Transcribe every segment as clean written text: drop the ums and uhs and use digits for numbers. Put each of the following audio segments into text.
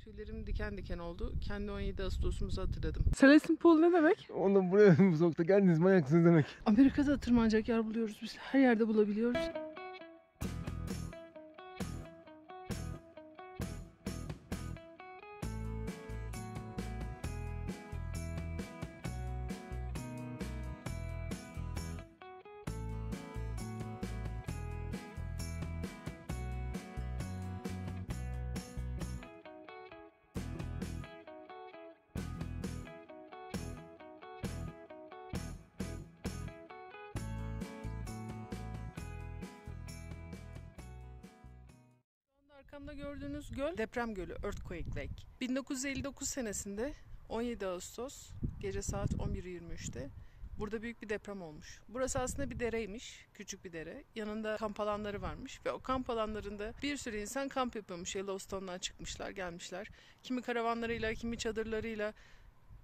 tüylerim diken diken oldu. Kendi 17 Ağustos'umuzu hatırladım. Celestine Pool ne demek? Onu buraya bu soğukta geldiniz manyaksınız demek. Amerika'da tırmanacak yer buluyoruz biz. Her yerde bulabiliyoruz. Arkamda gördüğünüz göl deprem gölü, Earthquake Lake. 1959 senesinde 17 Ağustos gece saat 11:23'te burada büyük bir deprem olmuş. Burası aslında bir dereymiş, küçük bir dere. Yanında kamp alanları varmış ve o kamp alanlarında bir sürü insan kamp yapıyormuş. Yellowstone'dan çıkmışlar, gelmişler. Kimi karavanlarıyla, kimi çadırlarıyla.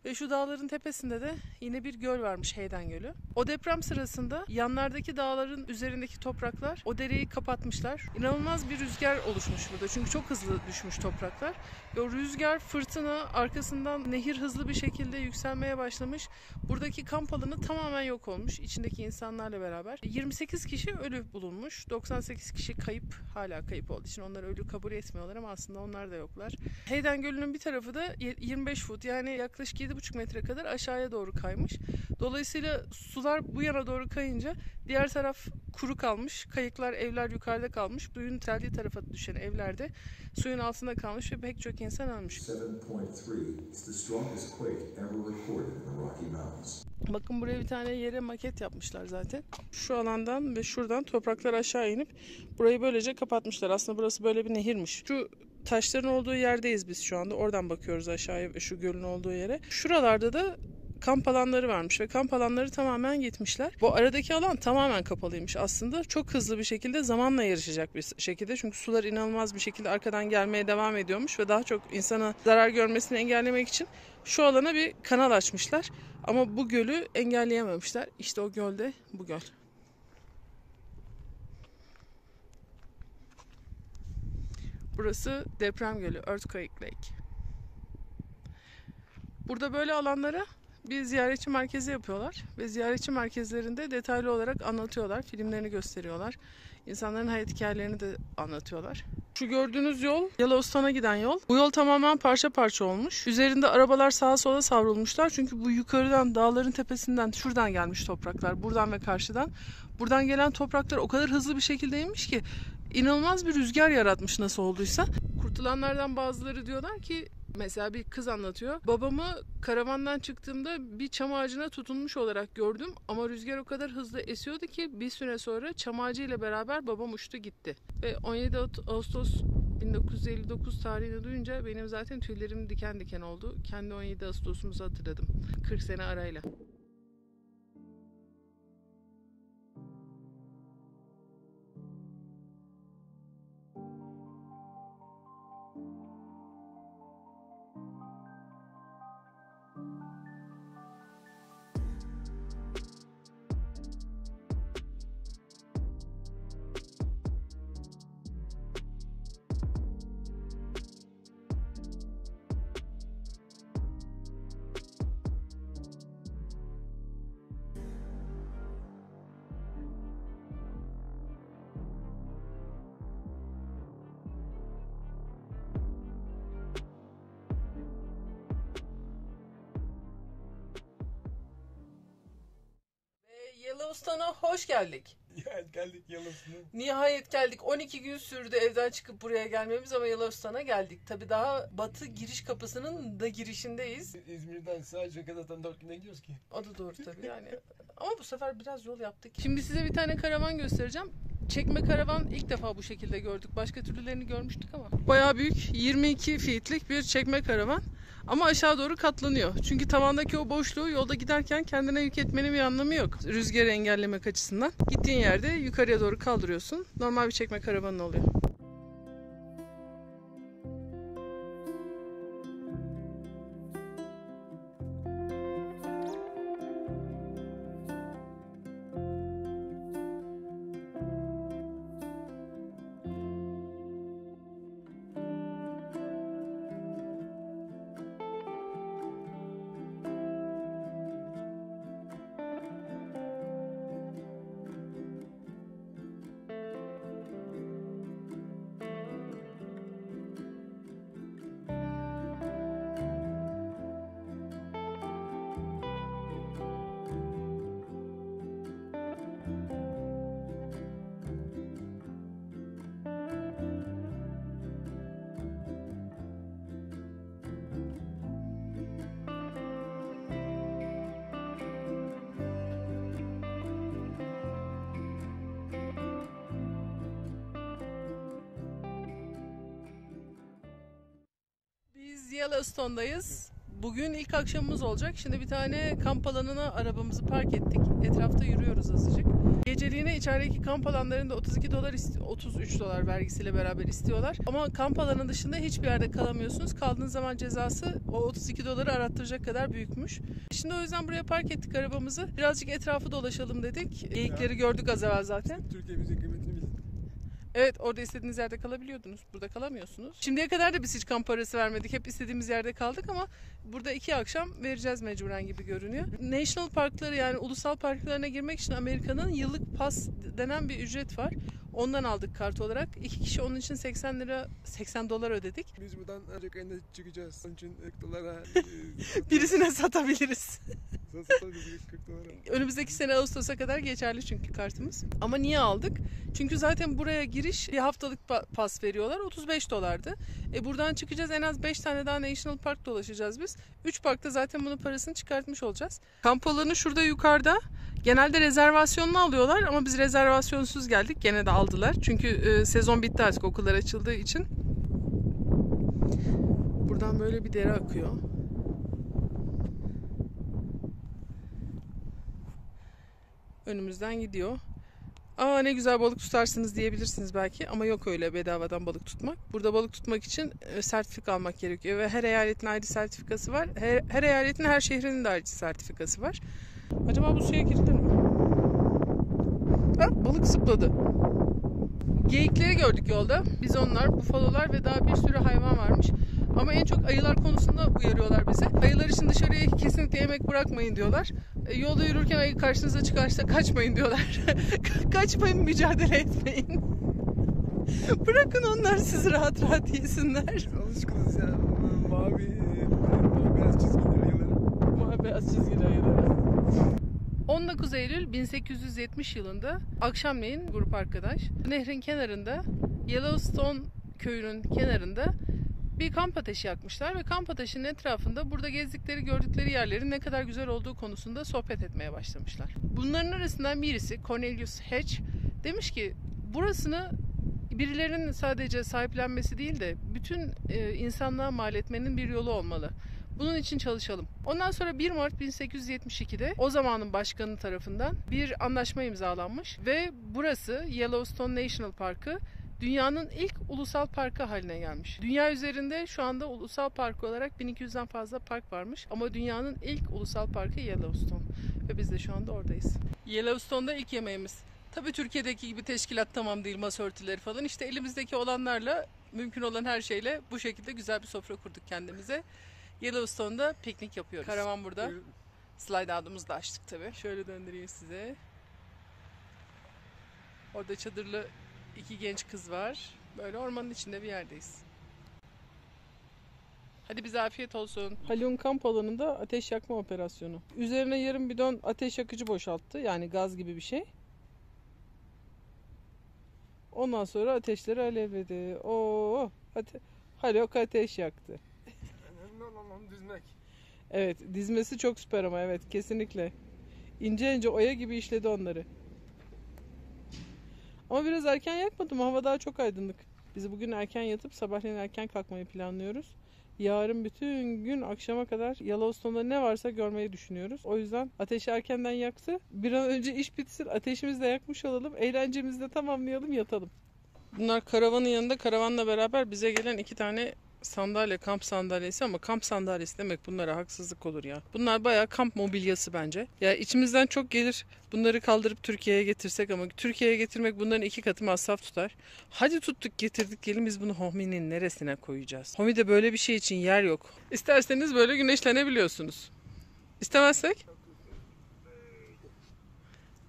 Ve şu dağların tepesinde de yine bir göl varmış, Hayden Gölü. O deprem sırasında yanlardaki dağların üzerindeki topraklar o dereyi kapatmışlar. İnanılmaz bir rüzgar oluşmuş burada çünkü çok hızlı düşmüş topraklar. Ve o rüzgar, fırtına, arkasından nehir hızlı bir şekilde yükselmeye başlamış. Buradaki kamp alanı tamamen yok olmuş içindeki insanlarla beraber. 28 kişi ölü bulunmuş. 98 kişi kayıp, hala kayıp olduğu için onları ölü kabul etmiyorlar ama aslında onlar da yoklar. Hayden Gölü'nün bir tarafı da 25 foot, yani yaklaşık 7,5 metre kadar aşağıya doğru kaymış. Dolayısıyla sular bu yana doğru kayınca diğer taraf kuru kalmış. Kayıklar, evler yukarıda kalmış. Suyun teldiği tarafa düşen evlerde suyun altında kalmış ve pek çok insan ölmüş. 7.3 is the strongest quake ever recorded in the Rocky Mountains. Bakın buraya bir tane yere maket yapmışlar zaten. Şu alandan ve şuradan topraklar aşağı inip burayı böylece kapatmışlar. Aslında burası böyle bir nehirmiş. Şu taşların olduğu yerdeyiz biz şu anda. Oradan bakıyoruz aşağıya ve şu gölün olduğu yere. Şuralarda da kamp alanları varmış ve kamp alanları tamamen gitmişler. Bu aradaki alan tamamen kapalıymış aslında. Çok hızlı bir şekilde zamanla yarışacak bir şekilde. Çünkü sular inanılmaz bir şekilde arkadan gelmeye devam ediyormuş ve daha çok insana zarar görmesini engellemek için şu alana bir kanal açmışlar. Ama bu gölü engelleyememişler. İşte o gölde bu göl. Burası deprem gölü, Earthquake Lake. Burada böyle alanlara bir ziyaretçi merkezi yapıyorlar ve ziyaretçi merkezlerinde detaylı olarak anlatıyorlar, filmlerini gösteriyorlar. İnsanların hayat hikayelerini de anlatıyorlar. Şu gördüğünüz yol Yellowstone'a giden yol. Bu yol tamamen parça parça olmuş. Üzerinde arabalar sağa sola savrulmuşlar. Çünkü bu yukarıdan, dağların tepesinden, şuradan gelmiş topraklar. Buradan ve karşıdan. Buradan gelen topraklar o kadar hızlı bir şekilde inmiş ki inanılmaz bir rüzgar yaratmış nasıl olduysa. Kurtulanlardan bazıları diyorlar ki, mesela bir kız anlatıyor. Babamı karavandan çıktığımda bir çam ağacına tutunmuş olarak gördüm ama rüzgar o kadar hızlı esiyordu ki bir süre sonra çam ağacı ile beraber babam uçtu gitti. Ve 17 Ağustos 1959 tarihini duyunca benim zaten tüylerim diken diken oldu. Kendi 17 Ağustos'umuzu hatırladım. 40 sene arayla. Yellowstone'a hoş geldik. Geldik Yellowstone'a. Nihayet geldik. 12 gün sürdü evden çıkıp buraya gelmemiz ama Yellowstone'a geldik. Tabii daha batı giriş kapısının da girişindeyiz. İzmir'den sadece zaten 4 güne gidiyoruz ki. O da doğru tabii yani. Ama bu sefer biraz yol yaptık. Şimdi size bir tane karavan göstereceğim. Çekme karavan ilk defa bu şekilde gördük. Başka türlülerini görmüştük ama. Bayağı büyük 22 feet'lik bir çekme karavan. Ama aşağı doğru katlanıyor. Çünkü tavandaki o boşluğu yolda giderken kendine yük etmenin bir anlamı yok. Rüzgarı engellemek açısından. Gittiğin yerde yukarıya doğru kaldırıyorsun. Normal bir çekme karavanın oluyor. Yellowstone'dayız. Bugün ilk akşamımız olacak. Şimdi bir tane kamp alanına arabamızı park ettik. Etrafta yürüyoruz azıcık. Geceliğine içerideki kamp alanlarında $32, $33 vergisiyle beraber istiyorlar. Ama kamp alanı dışında hiçbir yerde kalamıyorsunuz. Kaldığınız zaman cezası o $32 arattıracak kadar büyükmüş. Şimdi o yüzden buraya park ettik arabamızı. Birazcık etrafı dolaşalım dedik. Geyikleri gördük az evvel zaten. Türkiye'mizin kıymetini bilin. Evet, orada istediğiniz yerde kalabiliyordunuz. Burada kalamıyorsunuz. Şimdiye kadar da biz hiç kamp parası vermedik. Hep istediğimiz yerde kaldık ama burada 2 akşam vereceğiz mecburen gibi görünüyor. National parkları, yani ulusal parklarına girmek için Amerika'nın yıllık pas denen bir ücret var. Ondan aldık kart olarak. 2 kişi onun için $80 ödedik. Biz buradan Ocak ayında çıkacağız. Onun için $40 Birisine satabiliriz. satarız $40. Önümüzdeki sene Ağustos'a kadar geçerli çünkü kartımız. Ama niye aldık? Çünkü zaten buraya giriş bir haftalık pas veriyorlar. $35'dı. Buradan çıkacağız, en az 5 tane daha National Park dolaşacağız biz. 3 parkta zaten bunun parasını çıkartmış olacağız. Kamp alanı şurada yukarıda. Genelde rezervasyonlu alıyorlar ama biz rezervasyonsuz geldik. Gene de aldılar. Çünkü sezon bitti artık, okullar açıldığı için. Buradan böyle bir dere akıyor. Önümüzden gidiyor. Aa, ne güzel balık tutarsınız diyebilirsiniz belki ama yok öyle bedavadan balık tutmak. Burada balık tutmak için sertifika almak gerekiyor ve her eyaletin ayrı sertifikası var. Her eyaletin, her şehrinin de ayrı sertifikası var. Acaba bu suya girilir mi? Ha, balık zıpladı. Geyikleri gördük yolda. Bizonlar, bufalolar ve daha bir sürü hayvan varmış. Ama en çok ayılar konusunda uyarıyorlar bizi. Ayılar için dışarıya kesinlikle yemek bırakmayın diyorlar. Yolda yürürken ayı karşınıza çıkarsa kaçmayın diyorlar. Kaçmayın, mücadele etmeyin. Bırakın onlar sizi rahat rahat yesinler. Alışkınız ya. Mavi beyaz çizgili ayıları. Mavi beyaz çizgili ayıları. 19 Eylül 1870 yılında akşamleyin grup arkadaş nehrin kenarında, Yellowstone köyünün kenarında bir kamp ateşi yakmışlar ve kamp ateşinin etrafında burada gezdikleri, gördükleri yerlerin ne kadar güzel olduğu konusunda sohbet etmeye başlamışlar. Bunların arasından birisi, Cornelius Hatch, demiş ki burasını birilerinin sadece sahiplenmesi değil de bütün insanlığa mal etmenin bir yolu olmalı. Bunun için çalışalım. Ondan sonra 1 Mart 1872'de o zamanın başkanı tarafından bir anlaşma imzalanmış ve burası Yellowstone National Parkı dünyanın ilk ulusal parkı haline gelmiş. Dünya üzerinde şu anda ulusal park olarak 1200'den fazla park varmış ama dünyanın ilk ulusal parkı Yellowstone ve biz de şu anda oradayız. Yellowstone'da ilk yemeğimiz. Tabii Türkiye'deki gibi teşkilat tamam değil, masa örtüleri falan. İşte elimizdeki olanlarla, mümkün olan her şeyle bu şekilde güzel bir sofra kurduk kendimize. Yellowstone'da piknik yapıyoruz. Karavan burada. Slide out'umuzu da açtık tabii. Şöyle döndüreyim size. Orada çadırlı 2 genç kız var. Böyle ormanın içinde bir yerdeyiz. Hadi bize afiyet olsun. Halyon kamp alanında ateş yakma operasyonu. Üzerine yarım bidon ateş yakıcı boşalttı. Yani gaz gibi bir şey. Ondan sonra ateşleri alevledi. Oo, Haluk ateş yaktı. Önemli olan düzmek. Evet, dizmesi çok süper ama evet, kesinlikle. İnce ince oya gibi işledi onları. Ama biraz erken yakmadım. Hava daha çok aydınlık. Biz bugün erken yatıp sabahleyin erken kalkmayı planlıyoruz. Yarın bütün gün akşama kadar Yellowstone'da ne varsa görmeyi düşünüyoruz. O yüzden ateşi erkenden yaktı. Bir an önce iş bitsin, ateşimizi de yakmış olalım. Eğlencemizi de tamamlayalım, yatalım. Bunlar karavanın yanında, karavanla beraber bize gelen 2 tane sandalye, kamp sandalyesi, ama kamp sandalyesi demek bunlara haksızlık olur ya. Bunlar bayağı kamp mobilyası bence. Ya içimizden çok gelir bunları kaldırıp Türkiye'ye getirsek ama Türkiye'ye getirmek bunların 2 katı masraf tutar. Hadi tuttuk getirdik, gelin biz bunu Homi'nin neresine koyacağız? Homi'de böyle bir şey için yer yok. İsterseniz böyle güneşlenebiliyorsunuz. İstemezsek?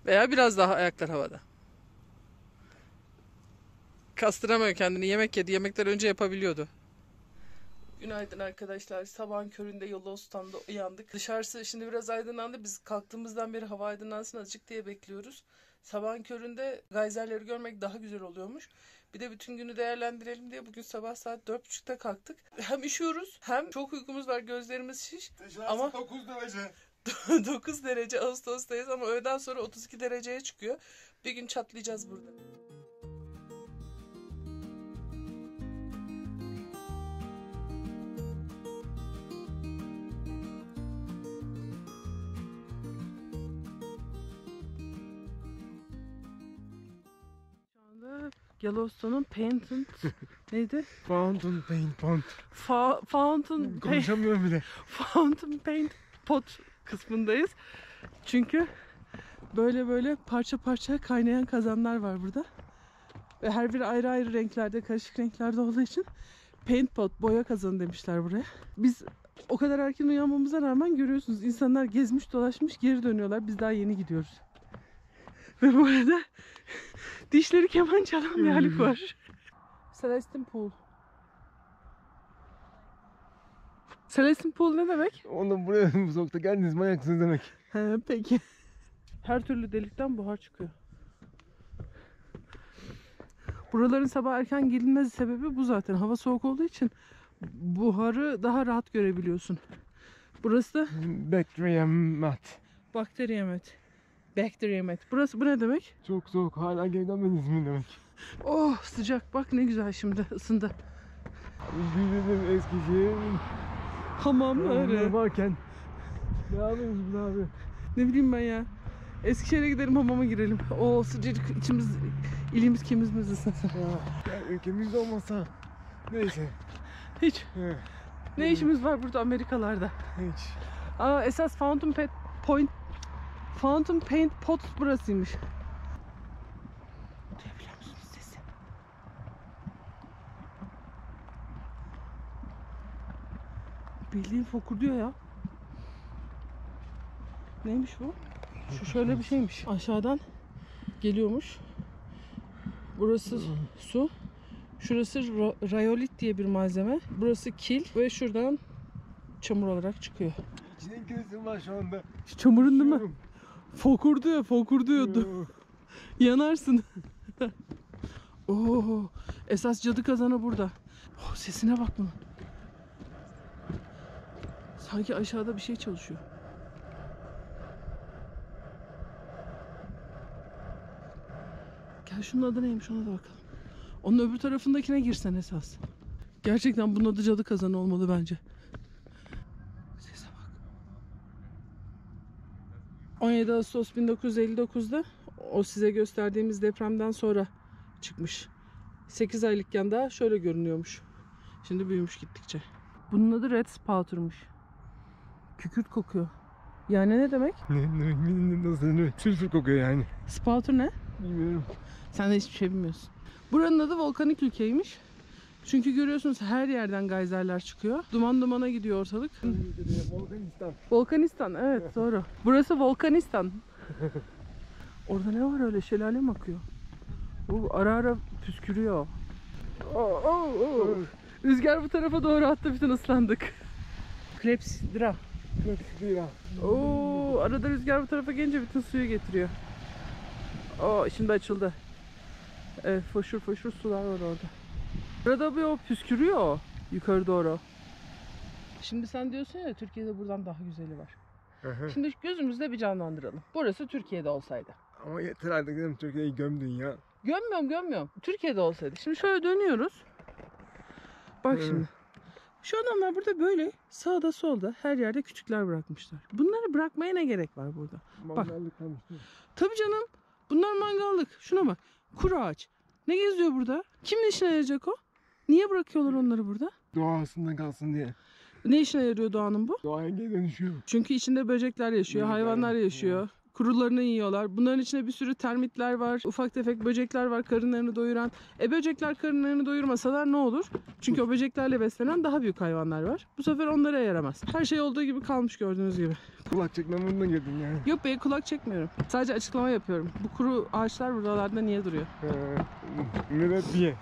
Veya biraz daha ayaklar havada. Kastıramıyor kendini, yemek yedi. Yemekler önce yapabiliyordu. Günaydın arkadaşlar. Sabahın köründe Yellowstone'da uyandık. Dışarısı şimdi biraz aydınlandı. Biz kalktığımızdan beri hava aydınlansın azıcık diye bekliyoruz. Sabahın köründe gayzerleri görmek daha güzel oluyormuş. Bir de bütün günü değerlendirelim diye bugün sabah saat 4.30'da kalktık. Hem üşüyoruz hem çok uykumuz var, gözlerimiz şiş. Ama 9 derece. 9 derece Ağustos'tayız ama öğleden sonra 32 dereceye çıkıyor. Bir gün çatlayacağız burada. Yellowstone'un Painted neydi? Fountain Paint Pond. Fountain Konuşamıyorum bile. Fountain Paint Pot kısmındayız. Çünkü böyle parça parça kaynayan kazanlar var burada. Ve her biri ayrı ayrı renklerde, karışık renklerde olduğu için paint pot, boya kazanı demişler buraya. Biz o kadar erken uyanmamıza rağmen görüyorsunuz insanlar gezmiş dolaşmış geri dönüyorlar. Biz daha yeni gidiyoruz. Ve bu arada dişleri keman çalan bir Haluk var. Celestine Pool. Celestine Pool ne demek? Onu buraya bu soğukta geldiniz manyaksınız demek. He, peki. Her türlü delikten buhar çıkıyor. Buraların sabah erken gelinmez sebebi bu zaten. Hava soğuk olduğu için buharı daha rahat görebiliyorsun. Burası da Bakteriyemat. bakteriyemet. Bakteriyemet. Burası bu ne demek? Çok soğuk. Hala geri dönmediniz mi demek. Oh sıcak. Bak ne güzel şimdi ısındı. Bizim Eskişehir'in Hamamları. varken ne yapıyorsunuz abi? Ne bileyim ben ya. Eskişehir'e gidelim hamama girelim. O sıcacık içimiz, ilimiz kemizimiz ısınsın. Ya ülkemizde olmasa neyse. Hiç. Ne işimiz var burada Amerikalarda? Hiç. Aa, esas Fountain Paint Pot burasıymış. Duyabiliyor musunuz sesi? Bildiğin fokurduyor ya. Neymiş bu? Şu şöyle bir şeymiş. Aşağıdan geliyormuş. Burası su. Şurası rayolit diye bir malzeme. Burası kil ve şuradan çamur olarak çıkıyor. İçine gözüm var şu anda. Çamurun değil mi? Fokurduyordu. Yanarsın. Oo, esas cadı kazanı burada. Oh, sesine bak bunun. Sanki aşağıda bir şey çalışıyor. Gel şunun adı neymiş ona da bakalım. Onun öbür tarafındakine girsen esas. Gerçekten bunun adı cadı kazanı olmalı bence. Sese bak. 17 Ağustos 1959'da o size gösterdiğimiz depremden sonra çıkmış. 8 aylıkken daha şöyle görünüyormuş. Şimdi büyümüş gittikçe. Bunun adı Red Spouter'mış. Kükürt kokuyor. Yani ne demek? Nasıl? Sülfür kokuyor yani. Spouter ne? Bilmiyorum. Sen de hiçbir şey bilmiyorsun. Buranın adı volkanik ülkeymiş. Çünkü görüyorsunuz her yerden gayzerler çıkıyor. Duman dumana gidiyor ortalık. Volkanistan. Volkanistan, evet doğru. Burası Volkanistan. Orada ne var öyle? Şelale mi akıyor? Bu ara ara püskürüyor. Rüzgar bu tarafa doğru attı, bütün ıslandık. Klepsidra. Oo, arada rüzgar bu tarafa gelince bütün suyu getiriyor. Oo, şimdi açıldı. Evet, foşur foşur sular var orada. Arada bir o püskürüyor yukarı doğru. Şimdi sen diyorsun ya Türkiye'de buradan daha güzeli var. Şimdi gözümüzde bir canlandıralım. Burası Türkiye'de olsaydı. Ama yeter artık dedim, Türkiye'yi gömdün ya. Gömmüyorum. Türkiye'de olsaydı. Şimdi şöyle dönüyoruz. Bak şimdi. Şu adamlar burada böyle sağda solda her yerde küçükler bırakmışlar. Bunları bırakmaya ne gerek var burada? Mangallık kalmıştı. Tabii canım. Bunlar mangallık. Şuna bak. Kuru ağaç. Ne geziyor burada? Kimin işine yarayacak o? Niye bırakıyorlar onları burada? Doğasında kalsın diye. Ne işine yarıyor doğanın bu? Doğaya geri dönüşüyor. Çünkü içinde böcekler yaşıyor, Böcekler hayvanlar yaşıyor. yaşıyor. Kurularını yiyorlar. Bunların içinde bir sürü termitler var. Ufak tefek böcekler var karınlarını doyuran. Böcekler karınlarını doyurmasalar ne olur? Çünkü o böceklerle beslenen daha büyük hayvanlar var. Bu sefer onlara yaramaz. Her şey olduğu gibi kalmış gördüğünüz gibi. Kulak çekmemden girdin yani. Yok be, kulak çekmiyorum. Sadece açıklama yapıyorum. Bu kuru ağaçlar buralarda niye duruyor? Mürebbiye.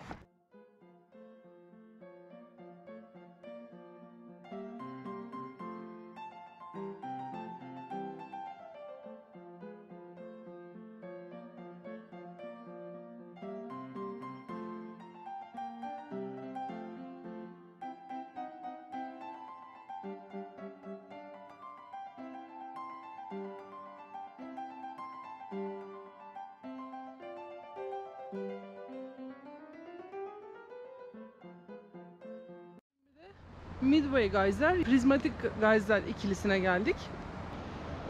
Midway Geyser, Prismatic Geyser ikilisine geldik.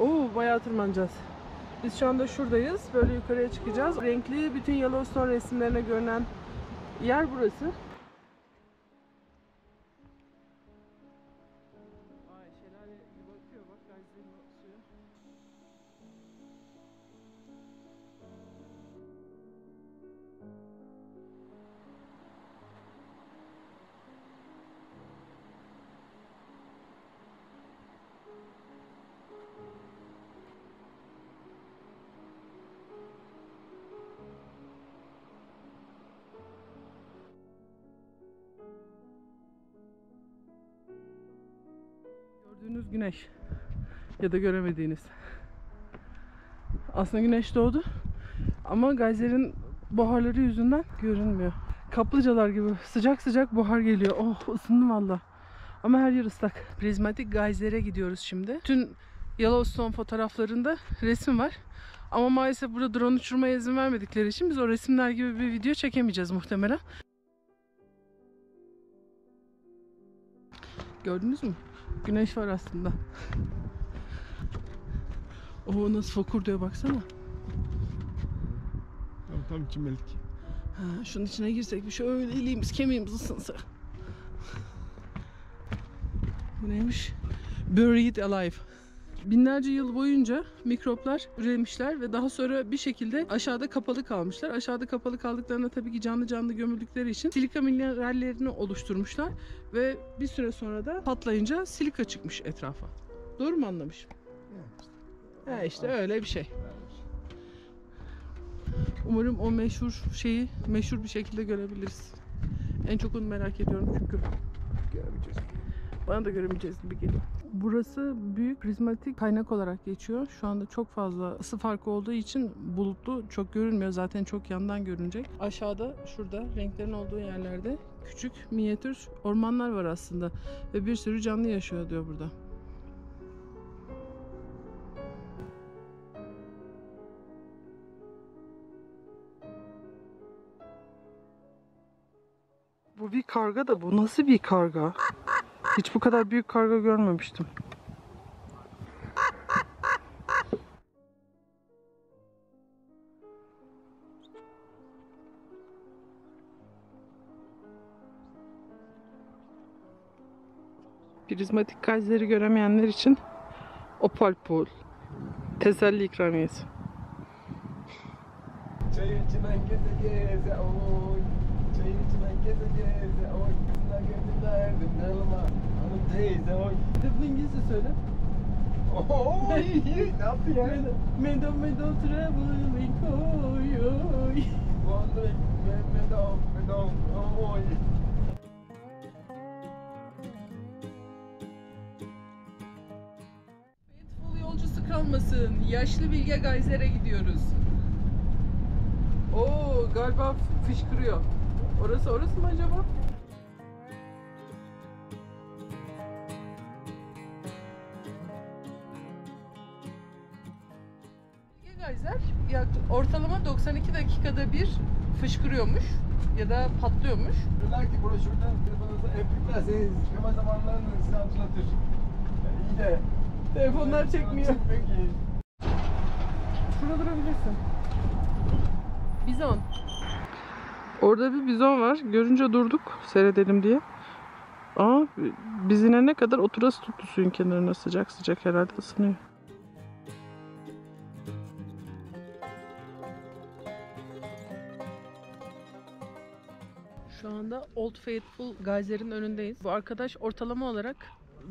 Oo, bayağı tırmanacağız. Biz şu anda şuradayız. Böyle yukarıya çıkacağız. Renkli bütün Yellowstone resimlerine görünen yer burası. Ay şelale gibi akıyor bak Gayze'nin suyu. Gördüğünüz güneş ya da göremediğiniz. Aslında güneş doğdu ama gayzerin buharları yüzünden görünmüyor. Kaplıcalar gibi sıcak sıcak buhar geliyor. Oh, ısındım valla. Ama her yer ıslak. Prizmatik gayzere gidiyoruz şimdi. Tüm Yellowstone fotoğraflarında resim var. Ama maalesef burada drone uçurmaya izin vermedikleri için biz o resimler gibi bir video çekemeyeceğiz muhtemelen. Gördünüz mü? Güneş var aslında. O nasıl fokur diyor baksana. Tam çimelik. Ha, şunun içine girsek bir şöyle iliğimiz kemiğimiz ısınsa. Bu neymiş? Buried alive. Binlerce yıl boyunca mikroplar üremişler ve daha sonra bir şekilde aşağıda kapalı kalmışlar. Aşağıda kapalı kaldıklarında tabii ki canlı canlı gömüldükleri için silika minerallerini oluşturmuşlar ve bir süre sonra da patlayınca silika çıkmış etrafa. Doğru mu anlamışım? Ha işte öyle bir şey. Umarım o meşhur şeyi meşhur bir şekilde görebiliriz. En çok onu merak ediyorum çünkü. Göremeyeceğiz. Bana da göremeyeceğiz gibi geliyor. Burası büyük prizmatik kaynak olarak geçiyor. Şu anda çok fazla ısı farkı olduğu için bulutlu, çok görünmüyor. Zaten çok yandan görünecek. Aşağıda şurada renklerin olduğu yerlerde küçük minyatür ormanlar var aslında. Ve bir sürü canlı yaşıyor diyor burada. Bu bir karga da bu nasıl bir karga? Hiç bu kadar büyük karga görmemiştim. Prizmatik gayzleri göremeyenler için Opal Pool teselli ikramiyesi. Çayın içinden geze geze oy. Çayın içinden geze geze oy. Kızına gönlüm derdim yanıma. Hanım teyze oy. Bu İngilizce söyle. Oy. Ne yaptın ya? Medo traveling oy oy. Wandering medom oy. Faithful yolcusu kalmasın. Yaşlı Bilge Gayzer'e gidiyoruz. Oo galiba fışkırıyor. Orası mı acaba? Bilge Gayzer ortalama 92 dakikada bir fışkırıyormuş ya da patlıyormuş. Diyorlar ki broşürden telefonunuza empliklerseniz yama zamanlarını size hatırlatır. İyi de Telefonlar çekmiyor. Çekmiyor ki. Şurada durabilirsin. Bizon. Orada bir bizon var. Görünce durduk seyredelim diye. Aa, biz inene kadar oturası tuttu suyun kenarına, sıcak sıcak herhalde ısınıyor. Şu anda Old Faithful Geyser'in önündeyiz. Bu arkadaş ortalama olarak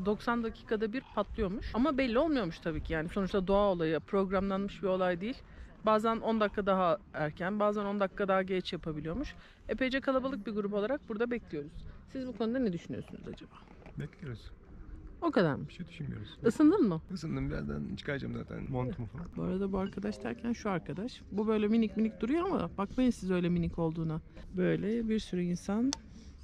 90 dakikada bir patlıyormuş. Ama belli olmuyormuş tabii ki. Yani sonuçta doğa olayı, programlanmış bir olay değil. Bazen 10 dakika daha erken, bazen 10 dakika daha geç yapabiliyormuş. Epeyce kalabalık bir grup olarak burada bekliyoruz. Siz bu konuda ne düşünüyorsunuz acaba? Bekliyoruz. O kadar mı? Bir şey düşünmüyoruz. Isındın mı? Isındım, birazdan çıkaracağım zaten montumu falan. Bu arada bu arkadaş derken şu arkadaş. Bu böyle minik minik duruyor ama bakmayın siz öyle minik olduğuna. Böyle bir sürü insan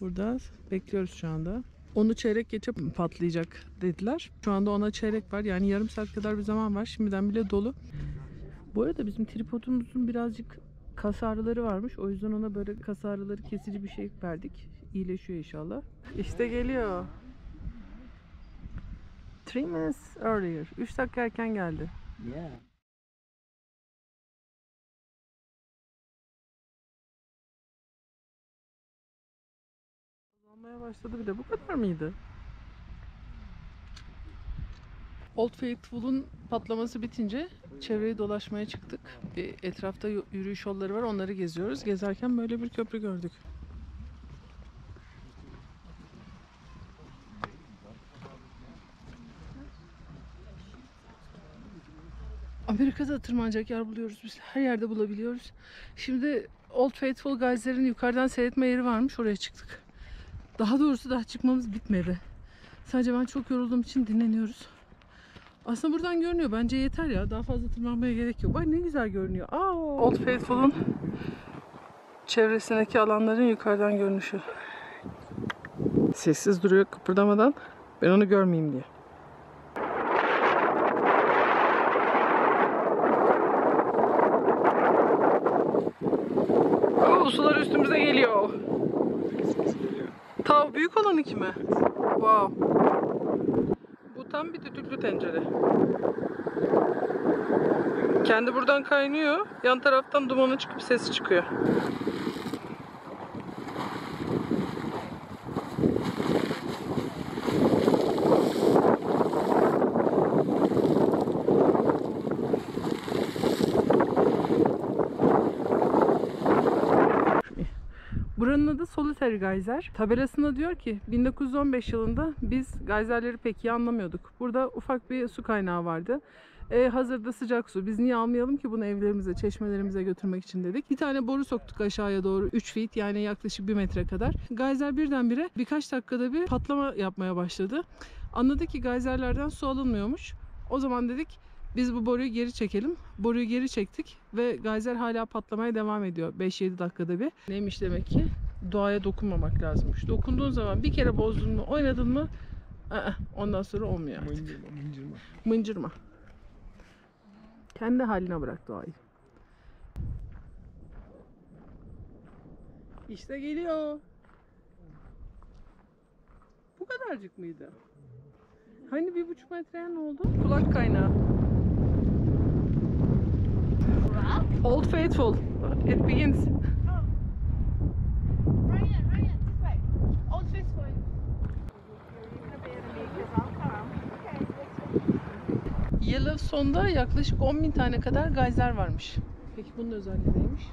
burada bekliyoruz şu anda. Onu çeyrek geçip patlayacak dediler. Şu anda ona çeyrek var. Yani yarım saat kadar bir zaman var. Şimdiden bile dolu. Bu arada bizim tripodumuzun birazcık kas ağrıları varmış. O yüzden ona böyle kas ağrıları kesici bir şey verdik. İyileşiyor inşallah. İşte geliyor. 3 minutes earlier. 3 dakika erken geldi. Yeah. Olmaya başladı bir de. Bu kadar mıydı? Old Faithful'un patlaması bitince çevreyi dolaşmaya çıktık. Etrafta yürüyüş yolları var, onları geziyoruz. Gezerken böyle bir köprü gördük. Amerika'da tırmanacak yer buluyoruz biz. Her yerde bulabiliyoruz. Şimdi Old Faithful Geyser'in yukarıdan seyretme yeri varmış. Oraya çıktık. Daha doğrusu daha çıkmamız bitmedi. Sadece ben çok yorulduğum için dinleniyoruz. Aslında buradan görünüyor. Bence yeter ya. Daha fazla tırmanmaya gerek yok. Bak ne güzel görünüyor. Old Faithful'un çevresindeki alanların yukarıdan görünüşü. Sessiz duruyor kıpırdamadan. Ben onu görmeyeyim diye. Sular üstümüze geliyor. Ta büyük olan iki mi? Wow. Bu tam bir düdüklü tencere. Kendi buradan kaynıyor. Yan taraftan dumanı çıkıp sesi çıkıyor. Buranın adı Solitary Geyser. Tabelasında diyor ki 1915 yılında biz geyserleri pek iyi anlamıyorduk. Burada ufak bir su kaynağı vardı. Hazırda sıcak su. Biz niye almayalım ki bunu evlerimize, çeşmelerimize götürmek için dedik. Bir tane boru soktuk aşağıya doğru 3 feet yani yaklaşık 1 metre kadar. Geyser birdenbire birkaç dakikada bir patlama yapmaya başladı. Anladık ki geyserlerden su alınmıyormuş. O zaman dedik biz bu boruyu geri çekelim. Boruyu geri çektik ve geyser hala patlamaya devam ediyor 5-7 dakikada bir. Neymiş demek ki? Doğaya dokunmamak lazımmış. Dokunduğun zaman bir kere bozdun mu, oynadın mı ondan sonra olmuyor artık. Mıncırma. Kendi haline bırak doğayı. İşte geliyor. Bu kadarcık mıydı? Hani 1,5 metreye ne oldu? Kulak kaynağı. Old Faithful. It begins. Ryan, this way. Old Faithful. You're gonna be able to because I'll come. Okay. Yellowstone'da yaklaşık 10.000 tane kadar geyser varmış. Peki bunun özelliği neymiş?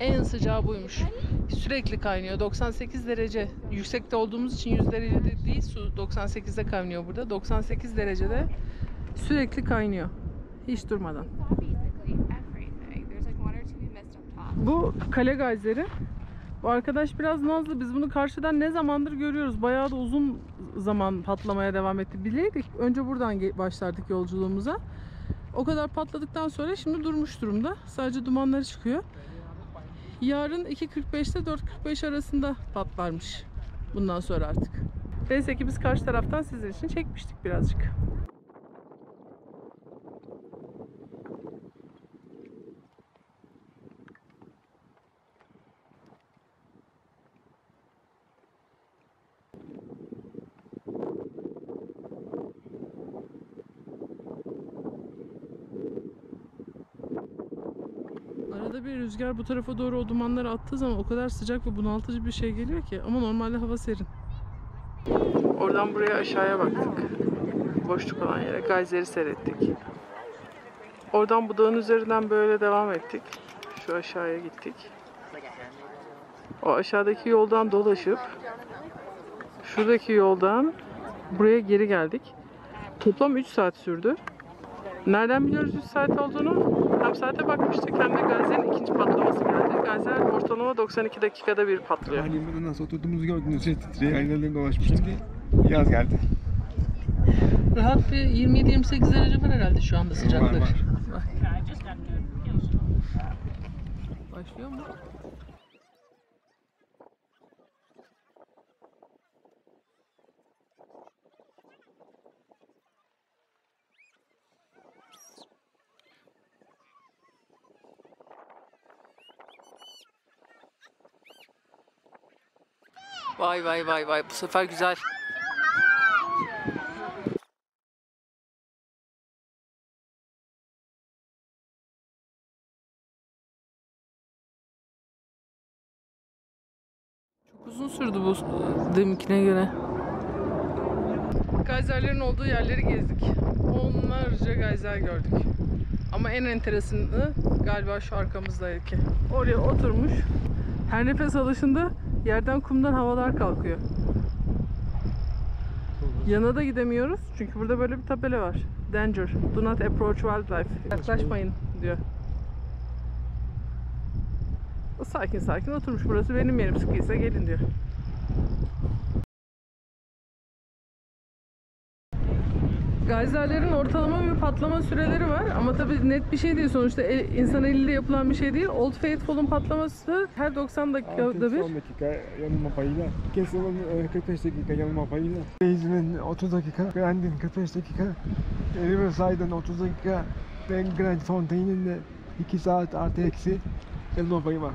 En sıcağı buymuş. Sürekli kaynıyor. 98 derece. Yüksekte olduğumuz için 100 derecede değil, su 98'de kaynıyor burada. 98 derecede sürekli kaynıyor. Hiç durmadan. Bu kale geyseri. Bu arkadaş biraz nazlı. Biz bunu karşıdan ne zamandır görüyoruz. Bayağı da uzun zaman patlamaya devam etti. Bileydik. Önce buradan başlardık yolculuğumuza. O kadar patladıktan sonra şimdi durmuş durumda. Sadece dumanları çıkıyor. Yarın 2.45'te 4.45 arasında patlarmış. Bundan sonra artık. Neyse ki biz karşı taraftan sizin için çekmiştik birazcık. Arada bir rüzgar bu tarafa doğru o dumanları attığı zaman o kadar sıcak ve bunaltıcı bir şey geliyor ki. Ama normalde hava serin. Oradan buraya aşağıya baktık. Boşluk olan yere geyseri seyrettik. Oradan bu dağın üzerinden böyle devam ettik. Şu aşağıya gittik. O aşağıdaki yoldan dolaşıp şuradaki yoldan buraya geri geldik. Toplam 3 saat sürdü. Nereden biliyoruz 3 saat olduğunu? Hem saate bakmıştık hem de geyserin ikinci patlaması geldi. Geyser ortalama 92 dakikada bir patlıyor. Hani burada nasıl oturduğumuzu gördünüz. Titriyor. Aynalarına dolaşmıştık. Yaz geldi. Rahat bir 27-28 derece var herhalde şu anda sıcaklık. Var. Başlıyor mu? Vay vay vay vay, bu sefer güzel. Çok uzun sürdü bu deminkine göre. Geyserlerin olduğu yerleri gezdik. Onlarca geyser gördük. Ama en enteresanı galiba şu arkamızdaki. Oraya oturmuş. Her nefes alışında yerden kumdan havalar kalkıyor. Yana da gidemiyoruz çünkü burada böyle bir tabela var. Danger, do not approach wildlife. Yaklaşmayın diyor. Sakin sakin oturmuş. Burası benim yerim, sıkıysa gelin diyor. Geyserlerin ortalama bir patlama süreleri var ama tabii net bir şey değil sonuçta, insan eliyle yapılan bir şey değil. Old Faithful'un patlaması her 90 dakikada bir. 10 dakika yanılma payıyla. Kesil'in 45 dakika yanılma payıyla. Baseman 30 dakika, Grand'in 45 dakika, Riverside'ın 30 dakika ve Grand Fontaine'in de 2 saat artı eksi yanılma payı var.